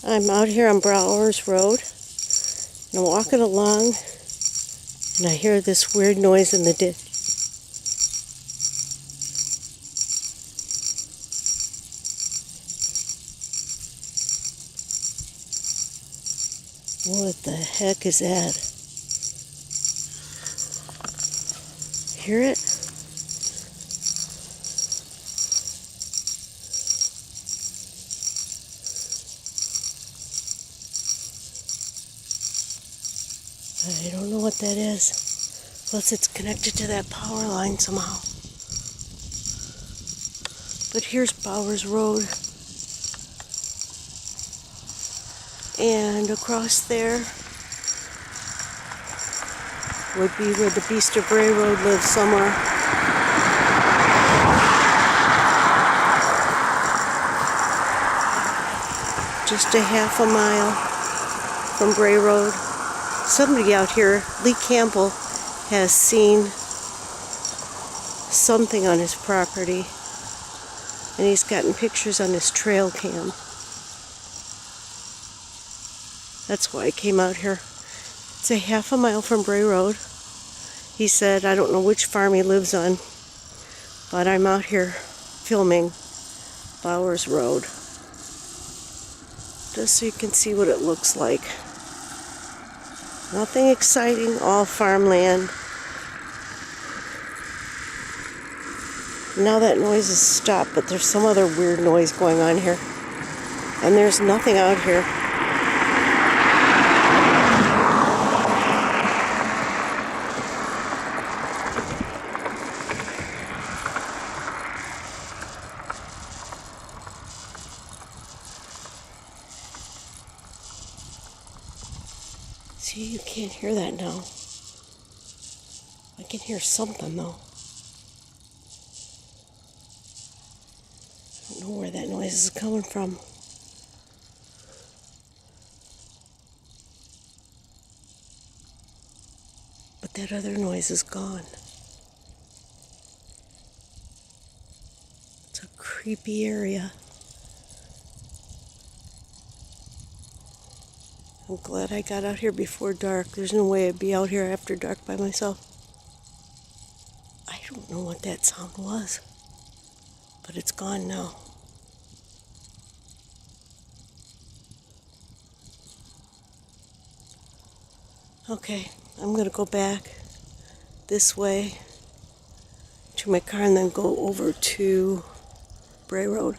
I'm out here on Bray Road, and I'm walking along, and I hear this weird noise in the ditch. What the heck is that? Hear it? I don't know what that is. Unless it's connected to that power line somehow. But here's Bray Road. And across there would be where the Beast of Bray Road lives somewhere. Just a half a mile from Bray Road. Somebody out here, Lee Campbell, has seen something on his property, and he's gotten pictures on his trail cam. That's why I came out here. It's a half a mile from Bray Road. He said, I don't know which farm he lives on, but I'm out here filming Bray Road, just so you can see what it looks like. Nothing exciting, all farmland. Now that noise has stopped, but there's some other weird noise going on here. And there's nothing out here. See, you can't hear that now. I can hear something though. I don't know where that noise is coming from. But that other noise is gone. It's a creepy area. I'm glad I got out here before dark. There's no way I'd be out here after dark by myself. I don't know what that sound was, but it's gone now. Okay, I'm going to go back this way to my car and then go over to Bray Road.